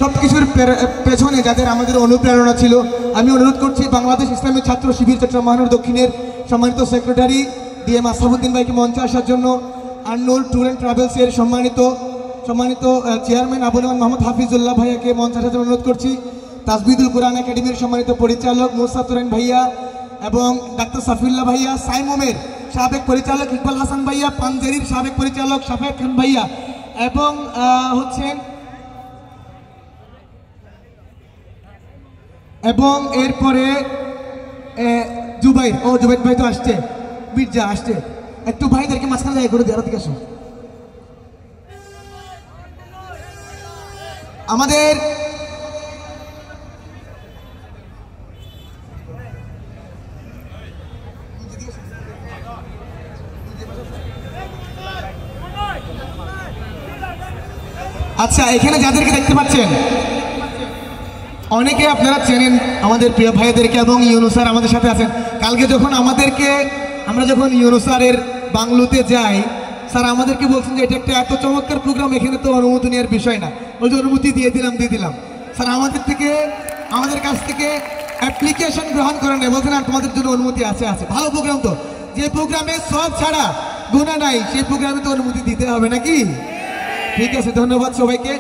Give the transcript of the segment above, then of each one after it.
সবকিছুর পেছনে যাদের আমাদের অনুপ্রেরণা ছিল, আমি অনুরোধ করছি বাংলাদেশ ইসলামী ছাত্র শিবির চট্টগ্রাম মহানগর দক্ষিণের সম্মানিত সেক্রেটারি DM আসাদুদ্দিন ভাইকে মঞ্চে আসার জন্য, আননোল ট্যুর অ্যান্ড ট্রাভেলসের সম্মানিত চেয়ারম্যান আবুল মোহাম্মদ হাফিজুল্লাহ ভাইয়াকে মঞ্চে আসার জন্য অনুরোধ করছি, তাজবিদুল কোরআন একাডেমির সম্মানিত পরিচালক মুসা তুরাইন ভাইয়া এবং ডাক্তার সাফিউল্লাহ ভাইয়া, সাইমোমের সাবেক পরিচালক ইকবাল হাসান ভাইয়া, পাঞ্জেরির সাবেক পরিচালক শাফায়েত খান ভাইয়া এবং এরপরে জুবাইর ভাই তো আসছে, মির্জা আসছে, একটু ভাইদেরকে মাঝখানে জায়গা করে দেওয়ার দিকে আসো। আমাদের আচ্ছা, এখানে যাদেরকে দেখতে পাচ্ছেন অনেকে আপনারা চেনেন আমাদের প্রিয় ভাইদেরকে, এবং ইউনুসার আমাদের সাথে আছেন। কালকে যখন আমরা যখন ইউনুসারের বাংলোতে যাই, স্যার আমাদেরকে বলছেন যে এটা একটা এত চমৎকার প্রোগ্রাম, এখানে তো অনুমতি নেওয়ার বিষয় না। বলছে অনুমতি দিয়ে দিলাম। স্যার আমাদের কাছ থেকে অ্যাপ্লিকেশন গ্রহণ করে নেই, বলছেন আর তোমাদের জন্য অনুমতি আছে। ভালো প্রোগ্রাম তো, যে প্রোগ্রামে সব ছাড়া গুনাহ নাই সেই প্রোগ্রামে তো অনুমতি দিতে হবে নাকি? ঠিক আছে, ধন্যবাদ সবাইকে।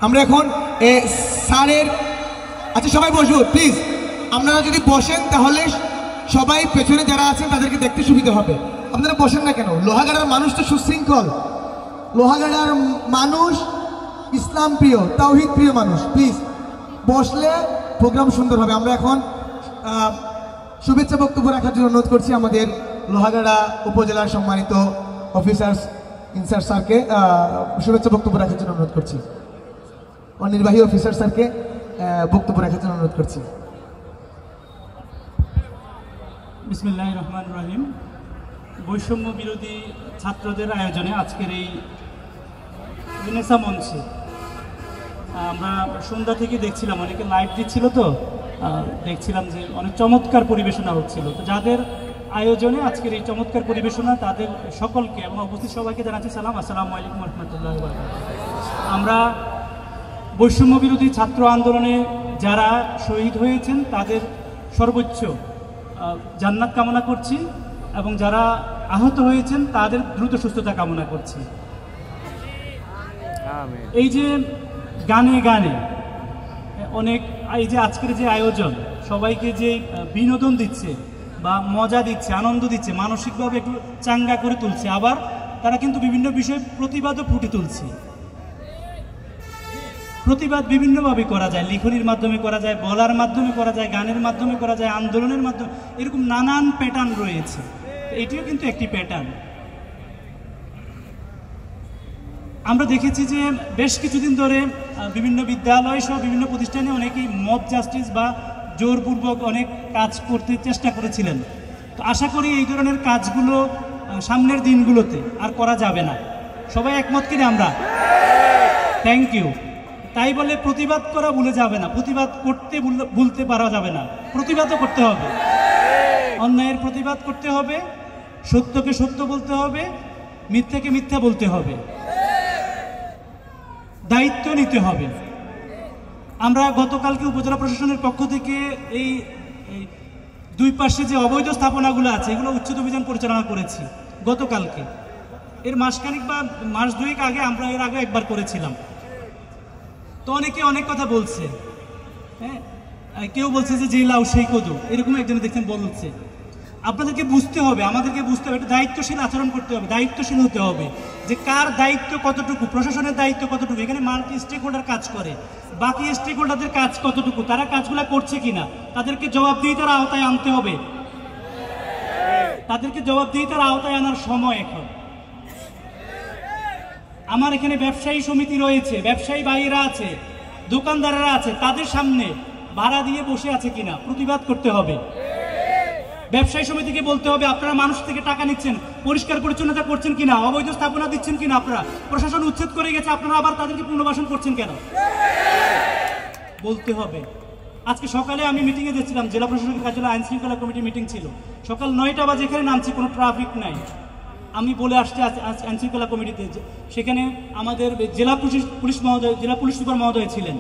আমরা এখন স্যারের সবাই বসুন প্লিজ। আপনারা যদি বসেন তাহলে সবাই পেছনে যারা আছেন তাদেরকে দেখতে সুবিধা হবে। আপনারা বসেন না কেন? লোহাগাড়ার মানুষ তো সুশৃঙ্খল, লোহাগাড়ার মানুষ ইসলাম প্রিয়, তাওহীদ প্রিয় মানুষ। প্লিজ বসলে প্রোগ্রাম সুন্দর হবে। আমরা এখন শুভেচ্ছা বক্তব্য রাখার জন্য অনুরোধ করছি আমাদের লোহাগাড়া উপজেলার সম্মানিত অফিসার্স ইনচার্জ স্যারকে শুভেচ্ছা বক্তব্য রাখার জন্য অনুরোধ করছি। নির্বাহী অফিসার স্যারকে বক্তব্য রাখার জন্য অনুরোধ করছি। বিসমিল্লাহির রহমানির রহিম। বৈষম্য বিরোধী ছাত্রদের আয়োজনে আজকের এই রেনেসা মঞ্চে আমরা সন্ধ্যা থেকে দেখছিলাম, অনেকে লাইভ দিচ্ছিল, তো দেখছিলাম যে অনেক চমৎকার পরিবেশনা হচ্ছিল। তো যাদের আয়োজনে আজকের এই চমৎকার পরিবেশনা, তাদের সকলকে এবং উপস্থিত সবাইকে জানাচ্ছি সালাম, আসসালামু আলাইকুম রহমতুল্লাহ। আমরা বৈষম্য বিরোধী ছাত্র আন্দোলনে যারা শহীদ হয়েছেন তাদের সর্বোচ্চ জান্নাত কামনা করছি, এবং যারা আহত হয়েছেন তাদের দ্রুত সুস্থতা কামনা করছি। এই যে গানে গানে অনেক, এই যে আজকের যে আয়োজন সবাইকে যে বিনোদন দিচ্ছে বা মজা দিচ্ছে, আনন্দ দিচ্ছে, মানসিকভাবে একটু চাঙ্গা করে তুলছে, আবার তারা কিন্তু বিভিন্ন বিষয়ে প্রতিবাদও ফুটে তুলছে। প্রতিবাদ বিভিন্নভাবে করা যায়, লিখনির মাধ্যমে করা যায়, বলার মাধ্যমে করা যায়, গানের মাধ্যমে করা যায়, আন্দোলনের মাধ্যমে, এরকম নানান প্যাটার্ন রয়েছে। এটিও কিন্তু একটি প্যাটার্ন। আমরা দেখেছি যে বেশ কিছুদিন ধরে বিভিন্ন বিদ্যালয় সহ বিভিন্ন প্রতিষ্ঠানে অনেকেই মব জাস্টিস বা জোরপূর্বক অনেক কাজ করতে চেষ্টা করেছিলেন। তো আশা করি এই ধরনের কাজগুলো সামনের দিনগুলোতে আর করা যাবে না। সবাই একমত কিনা আমরা? Thank you. তাই বলে প্রতিবাদ করা ভুলে যাবে না, প্রতিবাদ করতে ভুলতে পারা যাবে না, প্রতিবাদও করতে হবে। অন্যায়ের প্রতিবাদ করতে হবে, সত্যকে সত্য বলতে হবে, মিথ্যাকে মিথ্যা বলতে হবে, দায়িত্ব নিতে হবে। আমরা গতকালকে উপজেলা প্রশাসনের পক্ষ থেকে এই দুই পাশে যে অবৈধ স্থাপনাগুলো আছে এগুলো উচ্ছেদ অভিযান পরিচালনা করেছি গতকালকে। এর মাসখানিক বা মাস দুয়েক আগে আমরা এর আগে একবার করেছিলাম। তো অনেকে অনেক কথা বলছে, হ্যাঁ, কেউ বলছে যে যে লাউ সেই কদু, এরকম একজন দেখছেন বলছে। আপনাদেরকে বুঝতে হবে, আমাদেরকে বুঝতে হবে, একটা দায়িত্বশীল আচরণ করতে হবে, দায়িত্বশীল হতে হবে যে কার দায়িত্ব কতটুকু, প্রশাসনের দায়িত্ব কতটুকু। এখানে মাল্টি স্টেক হোল্ডার কাজ করে, বাকি স্টেক হোল্ডারদের কাজ কতটুকু, তারা কাজগুলো করছে কিনা, তাদেরকে জবাবদিহিতার আওতায় আনতে হবে। তাদেরকে জবাবদিহিতার আওতায় আনার সময় এখন। আমার এখানে ব্যবসায়ী সমিতি রয়েছে, ব্যবসায়ী ভাইয়েরা আছে, দোকানদারেরা আছে, তাদের সামনে ভাড়া দিয়ে বসে আছে কিনা প্রতিবাদ করতে হবে। ব্যবসায়ী সমিতিকে বলতে হবে আপনারা মানুষ থেকে টাকা নিচ্ছেন, পরিষ্কার পরিচ্ছন্নতা করছেন কিনা, অবৈধ স্থাপনা দিচ্ছেন কিনা, আপনারা প্রশাসন উচ্ছেদ করে গেছে, আপনারা আবার তাদেরকে পুনর্বাসন করছেন কেন, বলতে হবে। আজকে সকালে আমি মিটিংয়ে যাচ্ছিলাম, জেলা প্রশাসনের কার্যালয়ে আইন শৃঙ্খলা কমিটি মিটিং ছিল, সকাল 9টা বাজে এখানে নামছি, কোনো ট্রাফিক নাই। আমি বলে আসছি আইনশৃঙ্খলা কমিটিতে, সেখানে আমাদের জেলা পুলিশ সুপার মহোদয় ছিলেন।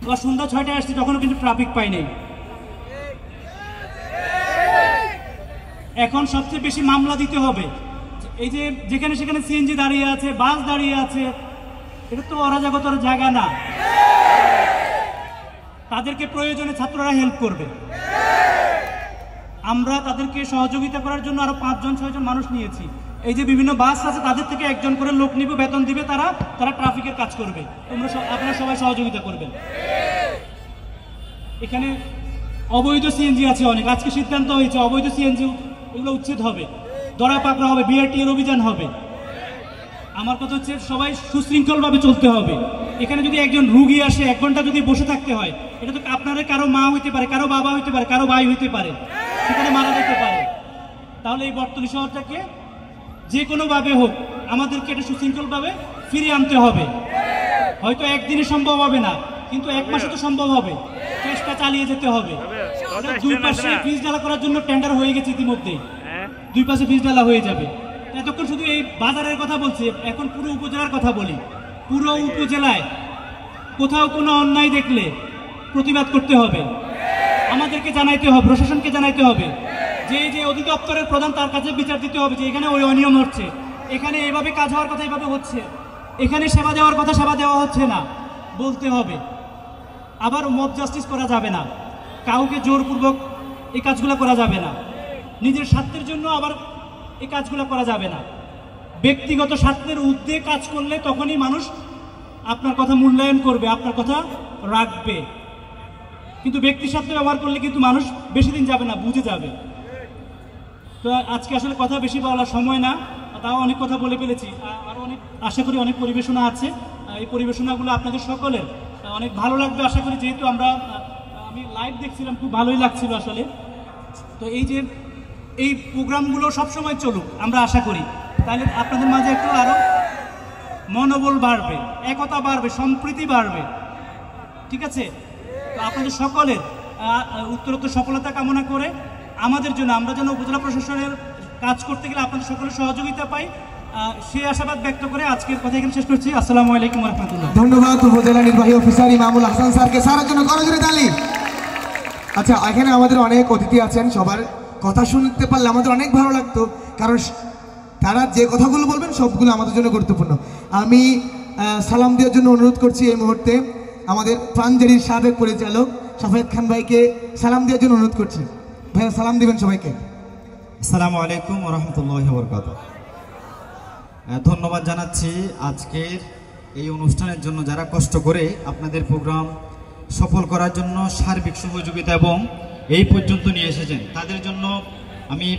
আবার সন্ধ্যা 6টায় আসছি, তখনও কিন্তু ট্রাফিক পাই নাই। এখন সবচেয়ে বেশি মামলা দিতে হবে। এই যে যেখানে সেখানে সিএনজি দাঁড়িয়ে আছে, বাস দাঁড়িয়ে আছে, এটা তো অরাজকতার জায়গা না। তাদেরকে প্রয়োজনে ছাত্ররা হেল্প করবে। আমরা তাদেরকে সহযোগিতা করার জন্য আরো 5-6জন মানুষ নিয়েছি। এই যে বিভিন্ন বাস আছে, তাদের থেকে একজন করে লোক নিবে, বেতন দিবে, তারা ট্রাফিকের কাজ করবে। আপনারা সবাই সহযোগিতা করবেন। এখানে অবৈধ সিএনজি আছে অনেক। আজকে সিদ্ধান্ত হয়েছে অবৈধ সিএনজি এগুলো উচ্ছেদ হবে, ধরা পাকড়া হবে, বিআরটি এর অভিযান হবে। আমার কথা হচ্ছে সবাই সুশৃঙ্খলভাবে চলতে হবে। এখানে যদি একজন রুগী আসে 1 ঘন্টা যদি বসে থাকতে হয়, এটা তো আপনারা কারো মা হইতে পারে, কারো বাবা হইতে পারে, কারো ভাই হইতে পারে, সেখানে মারা যেতে পারে। তাহলে এই বর্তনী শহরটাকে যে কোনোভাবে হোক আমাদেরকে এটা সুশৃঙ্খলভাবে ফিরিয়ে আনতে হবে। হয়তো একদিনে সম্ভব হবে না, কিন্তু 1 মাসে তো সম্ভব হবে। চেষ্টা চালিয়ে যেতে হবে। 2 পাশে ফিস ঢালা করার জন্য টেন্ডার হয়ে গেছে ইতিমধ্যেই, 2 পাশে ফিস ঢালা হয়ে যাবে। এতক্ষণ শুধু এই বাজারের কথা বলছি, এখন পুরো উপজেলার কথা বলি। পুরো উপজেলায় কোথাও কোনো অন্যায় দেখলে প্রতিবাদ করতে হবে, আমাদেরকে জানাইতে হবে, প্রশাসনকে জানাইতে হবে। যে অধিদপ্তরের প্রধান, তার কাছে বিচার দিতে হবে যে এখানে ওই অনিয়ম হচ্ছে, এখানে এইভাবে কাজ হওয়ার কথা এইভাবে হচ্ছে, এখানে সেবা দেওয়ার কথা সেবা দেওয়া হচ্ছে না, বলতে হবে। আবার মব জাস্টিস করা যাবে না, কাউকে জোরপূর্বক এই কাজগুলো করা যাবে না। নিজের স্বার্থের জন্য আবার এই কাজগুলো করা যাবে না। ব্যক্তিগত স্বার্থের ঊর্ধ্বে কাজ করলে তখনই মানুষ আপনার কথা মূল্যায়ন করবে, আপনার কথা রাখবে। কিন্তু ব্যক্তি স্বার্থ ব্যবহার করলে কিন্তু মানুষ বেশি দিন যাবে না, বুঝে যাবে। তো আজকে আসলে কথা বেশি বলার সময় না, তাও অনেক কথা বলে ফেলেছি। আরও অনেক আশা করি অনেক পরিবেশনা আছে। এই পরিবেশনাগুলো আপনাদের সকলের অনেক ভালো লাগবে আশা করি। যেহেতু আমি লাইভ দেখছিলাম, খুব ভালোই লাগছিল আসলে। তো এই প্রোগ্রামগুলো সবসময় চলুক আমরা আশা করি, তাহলে আপনাদের মাঝে একটু আরও মনোবল বাড়বে, একতা বাড়বে, সম্প্রীতি বাড়বে। ঠিক আছে? তো আপনাদের সকলের উত্তরোত্তর সফলতা কামনা করে আমাদের জন্য, আমরা যেন উপজেলা প্রশাসনের কাজ করতে গেলে আপনাদের সকলের সহযোগিতা পাই, সেই আশাবাদ ব্যক্ত করে আজকের কথা এখানে শেষ করছি। আসসালামু আলাইকুম ওয়া রাহমাতুল্লাহ। ধন্যবাদ উপজেলা নির্বাহী অফিসার ইমামুল হাসান স্যারকে। স্যারের জন্য করজোরে তালি। আচ্ছা, এখানে আমাদের অনেক অতিথি আছেন, সবার কথা শুনতে পারলে আমাদের অনেক ভালো লাগতো, কারণ তারা যে কথাগুলো বলবেন সবগুলো আমাদের জন্য গুরুত্বপূর্ণ। আমি সালাম দেওয়ার জন্য অনুরোধ করছি এই মুহূর্তে আমাদের প্রাঞ্জলির সাবেক পরিচালক সাফেদ খান ভাইকে সালাম দেওয়ার জন্য অনুরোধ করছি। ভাইয়া সালাম দিবেন সবাইকে। আসসালামু আলাইকুম ওয়া রাহমাতুল্লাহি ওয়া বারাকাতুহু। ধন্যবাদ জানাচ্ছি আজকের এই অনুষ্ঠানের জন্য, যারা কষ্ট করে আপনাদের প্রোগ্রাম সফল করার জন্য সার্বিক সহযোগিতা এবং এই পর্যন্ত নিয়ে এসেছেন। তাদের জন্য আমি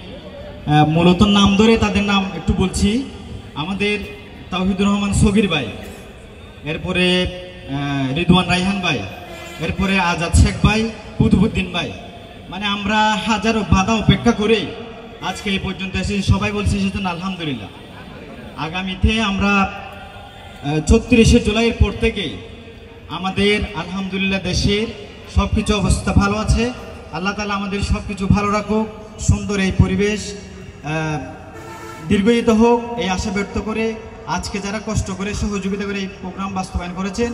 মূলত নাম ধরে তাদের নাম একটু বলছি। আমাদের তাওহিদুর রহমান সগির ভাই, এরপরে রিদওয়ান রাইহান ভাই, এরপরে আজাদ শেখ ভাই, কুতুবুদ্দিন ভাই। মানে আমরা হাজারো বাধা উপেক্ষা করে আজকে এই পর্যন্ত এসেছি। সবাই বলছি সেজন্য আলহামদুলিল্লাহ। আগামীতে আমরা ৩৬শে জুলাইয়ের পর থেকেই আমাদের আলহামদুলিল্লাহ দেশের সব কিছু অবস্থা ভালো আছে। আল্লাহ তাআলা আমাদের সব কিছু ভালো রাখুক, সুন্দর এই পরিবেশ দীর্ঘায়িত হোক, এই আশা ব্যক্ত করে আজকে যারা কষ্ট করে সহযোগিতা করে এই প্রোগ্রাম বাস্তবায়ন করেছেন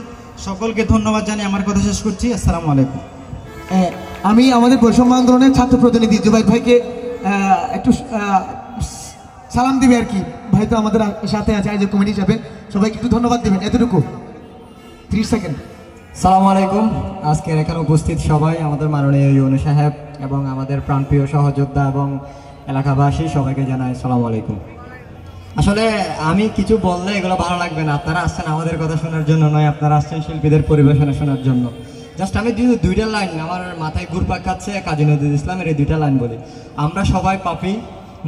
সকলকে ধন্যবাদ জানিয়ে আমার কথা শেষ করছি। আসসালামু আলাইকুম। আমি আমাদের বৈষম্য আন্দোলনের ছাত্র প্রতিনিধি জুবাইর ভাইকে একটু সালাম দিবে আর কি। ভাই তো আমাদের সাথে আছে আয়োজক কমিটি হিসাবে, সবাইকে একটু ধন্যবাদ দেবেন, এতটুকু 30 সেকেন্ড। সালামু আলাইকুম। আজকের এখানে উপস্থিত সবাই, আমাদের মাননীয় ইউনূস সাহেব এবং আমাদের প্রাণপ্রিয় সহযোদ্ধা এবং এলাকাবাসী, সবাইকে জানাই সালামু আলাইকুম। আসলে আমি কিছু বললে এগুলো ভালো লাগবে না। আপনারা আসছেন আমাদের কথা শোনার জন্য নয়, আপনারা আসছেন শিল্পীদের পরিবেশনা শোনার জন্য। জাস্ট আমি দুইটা লাইন আমার মাথায় ঘুরপাক খাচ্ছে, কাজী নজরুল ইসলামের এই 2টা লাইন বলি। আমরা সবাই পাপী,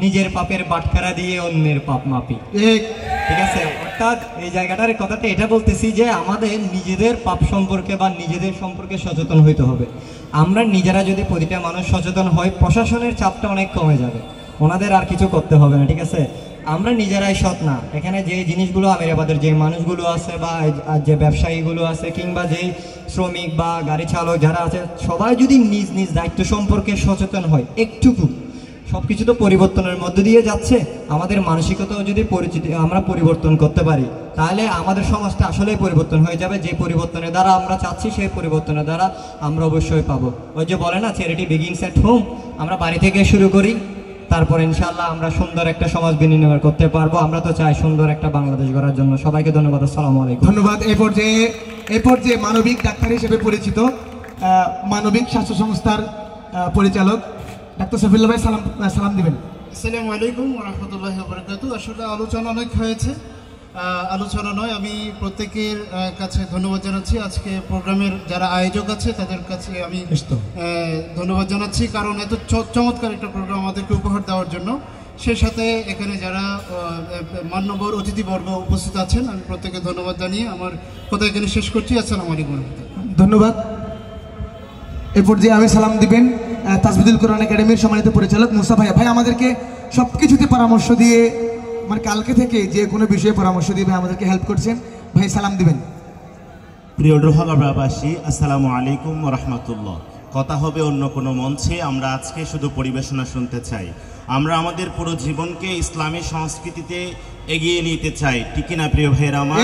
নিজের পাপের বাটখারা দিয়ে অন্যের পাপ মাপি। ঠিক আছে? অর্থাৎ এই জায়গাটার কথাটা এটা বলতেছি যে আমাদের নিজেদের পাপ সম্পর্কে বা নিজেদের সম্পর্কে সচেতন হইতে হবে। আমরা নিজেরা যদি প্রতিটা মানুষ সচেতন হয়, প্রশাসনের চাপটা অনেক কমে যাবে, ওনাদের আর কিছু করতে হবে না। ঠিক আছে? আমরা নিজেরাই সৎ না। এখানে যে জিনিসগুলো আমিরাবাদের যে মানুষগুলো আছে বা যে ব্যবসায়ীগুলো আছে কিংবা যেই শ্রমিক বা গাড়ি চালক যারা আছে, সবাই যদি নিজ নিজ দায়িত্ব সম্পর্কে সচেতন হয় একটুকু, সব কিছু তো পরিবর্তনের মধ্যে দিয়ে যাচ্ছে। আমাদের মানসিকতাও যদি আমরা পরিবর্তন করতে পারি, তাহলে আমাদের সমাজটা আসলেই পরিবর্তন হয়ে যাবে। যে পরিবর্তনের দ্বারা আমরা চাচ্ছি, সেই পরিবর্তনের দ্বারা আমরা অবশ্যই পাবো। ওই যে বলে না, চ্যারিটি বিগিনস এট হোম। আমরা বাড়ি থেকে শুরু করি, তারপর ইনশাআল্লাহ আমরা সুন্দর একটা সমাজ বিনির্মাণ করতে পারবো। আমরা তো চাই সুন্দর একটা বাংলাদেশ গড়ার জন্য। সবাইকে ধন্যবাদ। আসসালামু আলাইকুম। ধন্যবাদ। এই পর্যায়ে মানবিক ডাক্তার হিসেবে পরিচিত মানবিক স্বাস্থ্য সংস্থার পরিচালক ডাক্তার সফিউল্লাহ ভাই সালাম দিবেন। আসসালামু আলাইকুম ওয়া রাহমাতুল্লাহি ওয়া বারাকাতুহু। আসলে আলোচনা অনেক হয়েছে, আলোচনা নয়, আমি প্রত্যেকের কাছে ধন্যবাদ জানাচ্ছি। আজকে প্রোগ্রামের যারা আয়োজক আছে তাদের কাছে আমি ধন্যবাদ জানাচ্ছি, কারণ এত চমৎকার একটা প্রোগ্রাম আমাদেরকে উপহার দেওয়ার জন্য। সেই সাথে এখানে যারা মান্যবর অতিথিবর্গ উপস্থিত আছেন, আমি প্রত্যেকে ধন্যবাদ জানিয়ে আমার কথা এখানে শেষ করছি। আসসালামু আলাইকুম। ধন্যবাদ। এই পর্যায়ে আমি সালাম দিবেন তাজবিদুল কোরআন একাডেমির সম্মানিত পরিচালক মুসা ভাইয়া। ভাই আমাদেরকে সব কিছুতে পরামর্শ দিয়ে, মানে কালকে থেকে যে কোনো বিষয়ে পরামর্শ দিয়ে ভাই আমাদেরকে হেল্প করছেন। ভাই সালাম দিবেন। প্রিয় লোহাগাড়াবাসী, আসসালামু আলাইকুম ওয়া রাহমাতুল্লাহ। কথা হবে অন্য কোনো মঞ্চে, আমরা আজকে শুধু পরিবেশনা শুনতে চাই। আমরা আমাদের পুরো জীবনকে ইসলামী সংস্কৃতিতে এগিয়ে নিতে চাই, ঠিক না প্রিয় ভাইয়েরা আমার?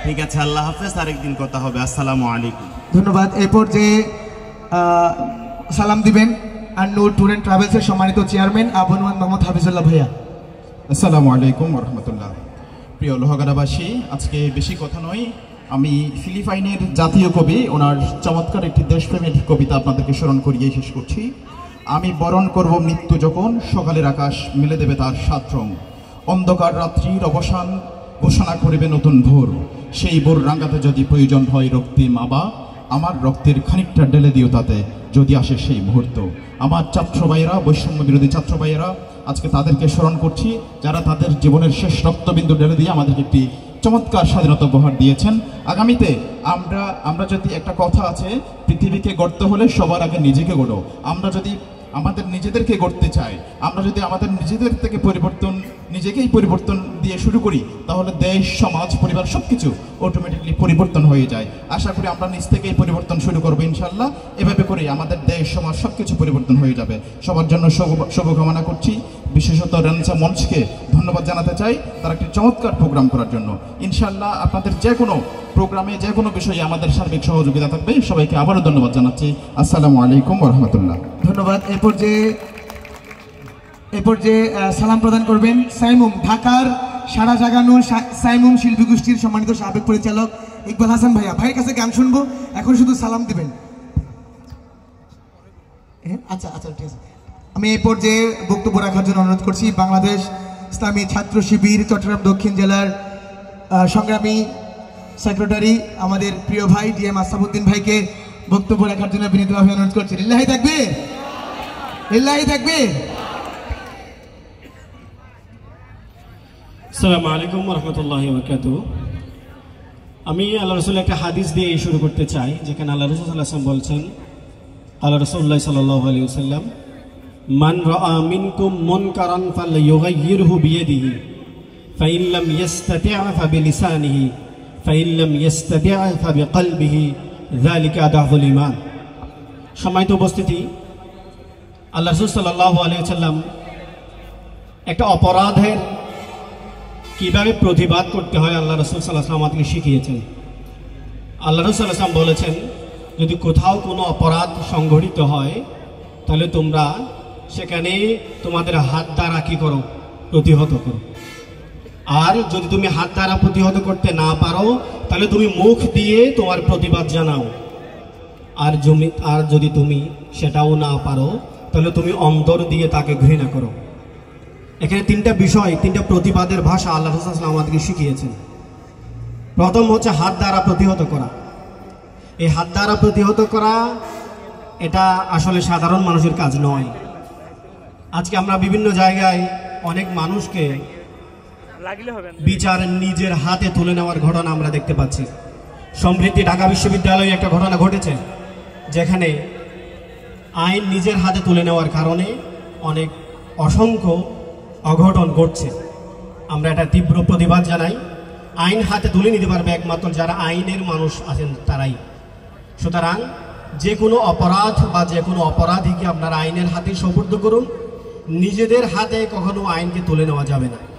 ঠিক আছে, আল্লাহ হাফেজ, আরেকদিন কথা হবে। আসসালামু আলাইকুম। ধন্যবাদ। এই পর্যায়ে সালাম দিবেন আন্নুর ট্যুর অ্যান্ড ট্রাভেলসের সম্মানিত চেয়ারম্যান আবনুয়ান মোহাম্মদ হাফিজুল্লাহ ভাইয়া। আসসালামু আলাইকুম ওয়া রাহমাতুল্লাহ। প্রিয় লোহাগাড়াবাসী, আজকে বেশি কথা নয়, আমি ফিলিপাইনের জাতীয় কবি, ওনার চমৎকার একটি দেশপ্রেমের কবিতা আপনাদেরকে স্মরণ করিয়ে শেষ করছি। আমি বরণ করব মৃত্যু যখন, সকালের আকাশ মেলে দেবে তার সাত রং। অন্ধকার রাত্রির অবসান ঘোষণা করিবে নতুন ভোর। সেই ভোর রাঙাতে যদি প্রয়োজন হয় রক্তিম আবা, আমার রক্তের খানিকটা ঢেলে দিও তাতে যদি আসে সেই মুহূর্ত। আমার ছাত্র ভাইয়েরা, বৈষম্য বিরোধী ছাত্র ভাইয়েরা, আজকে তাদেরকে স্মরণ করছি যারা তাদের জীবনের শেষ রক্তবিন্দু ঢেলে দিয়ে আমাদেরকে একটি চমৎকার স্বাধীনতা উপহার দিয়েছেন। আগামীতে আমরা যদি, একটা কথা আছে, পৃথিবীকে গড়তে হলে সবার আগে নিজেকে গড়ো। আমরা যদি আমাদের নিজেদেরকে গড়তে চাই, আমরা যদি আমাদের নিজেদের থেকে নিজেকেই পরিবর্তন দিয়ে শুরু করি, তাহলে দেশ, সমাজ, পরিবার সবকিছু অটোমেটিকলি পরিবর্তন হয়ে যায়। আশা করি আমরা নিজ থেকেই পরিবর্তন শুরু করবো ইনশাল্লাহ। এভাবে করে আমাদের দেশ, সমাজ সবকিছু পরিবর্তন হয়ে যাবে। সবার জন্য শুভকামনা করছি। বিশেষত রেনেসাঁ মঞ্চকে ধন্যবাদ জানাতে চাই তারা একটি চমৎকার প্রোগ্রাম করার জন্য। ইনশাল্লাহ আপনাদের যে কোনো প্রোগ্রামে, যে কোনো বিষয়ে আমাদের সার্বিক সহযোগিতা থাকবে। সবাইকে আবারও ধন্যবাদ জানাচ্ছি। আসসালামু আলাইকুম ওয়া রাহমাতুল্লাহ। ধন্যবাদ। এই পর্যায়ে সালাম প্রদান করবেন সাইমুম, ঢাকার সারা জাগানোর সাইমুম শিল্পী গোষ্ঠীর সম্মানিত সাবেক পরিচালক ইকবাল হাসান ভাইয়া। ভাইয়ের কাছে গান শুনবো, এখন শুধু সালাম দিবেন। আচ্ছা ঠিক আছে। আমি এই পর্যায়ে বক্তব্য রাখার জন্য অনুরোধ করছি বাংলাদেশ ইসলামী ছাত্র শিবির চট্টগ্রাম দক্ষিণ জেলার সংগ্রামী সেক্রেটারি আমাদের প্রিয় ভাই ডিএম আসাবউদ্দিন ভাইকে বক্তব্য রাখার জন্য বিনীতভাবে অনুরোধ করছি। লিল্লাহি তাকবীর, লিল্লাহি তাকবীর। আসসালামু আলাইকুম ওয়া রাহমাতুল্লাহি ওয়া বারাকাতুহু। আমি আল্লাহ রাসূলের একটা হাদিস দিয়ে শুরু করতে চাই, যেখানে আল্লাহ রাসূল সাল্লাল্লাহু আলাইহি ওয়াসাল্লাম বলছেন, আল্লাহ রাসূলুল্লাহ সাল্লাল্লাহু আলাইহি ওয়াসাল্লাম, মান রাআ মিনকুম মুনকারান ফালইয়ুগাইয়িরহু বিয়াদিহি ফাইন লাম ইস্তাতি' ফাবিলিসানিহি ফাইন লাম ইস্তাতি' ফাবিকলবিহি যালিকা আদাফুল ঈমান। সম্মানিত উপস্থিতি, আল্লাহ রাসূল সাল্লাল্লাহু আলাইহি ওয়াসাল্লাম একটা অপরাধের কিভাবে প্রতিবাদ করতে হয় আল্লাহ রাসূল সাল্লাল্লাহু আলাইহি ওয়াসাল্লাম আমাদেরকে শিখিয়েছেন। আল্লাহ রাসূল সাল্লাল্লাহু আলাইহি ওয়াসাল্লাম বলেছেন, যদি কোথাও কোনো অপরাধ সংঘটিত হয়, তাহলে তোমরা সেখানে তোমাদের হাত দ্বারা কি করো? প্রতিহত করো। আর যদি তুমি হাত দ্বারা প্রতিহত করতে না পারো, তাহলে তুমি মুখ দিয়ে তোমার প্রতিবাদ জানাও। আর যদি তুমি সেটাও না পারো, তাহলে তুমি অন্তর দিয়ে তাকে ঘৃণা করো। এখানে তিনটা বিষয়, তিনটা প্রতিবাদের ভাষা আল্লাহ রাসূল সাল্লাল্লাহু আলাইহি ওয়াসাল্লাম আমাদেরকে শিখিয়েছেন। প্রথম হচ্ছে হাত দ্বারা প্রতিহত করা। এই হাত দ্বারা প্রতিহত করা এটা আসলে সাধারণ মানুষের কাজ নয়। আজকে আমরা বিভিন্ন জায়গায় অনেক মানুষকে বিচার নিজের হাতে তুলে নেওয়ার ঘটনা আমরা দেখতে পাচ্ছি। সম্প্রতি ঢাকা বিশ্ববিদ্যালয়ে একটা ঘটনা ঘটেছে, যেখানে আইন নিজের হাতে তুলে নেওয়ার কারণে অনেক অসংখ্য অঘটন ঘটছে। আমরা এটা তীব্র প্রতিবাদ জানাই। আইন হাতে তুলে নিতে পারবে একমাত্র যারা আইনের মানুষ আছেন তারাই। সুতরাং যে কোনো অপরাধ বা যে কোনো অপরাধীকে আপনারা আইনের হাতে সোপর্দ করুন নিজেদের হাতে কখনো আইনকে তুলে নেওয়া যাবে না।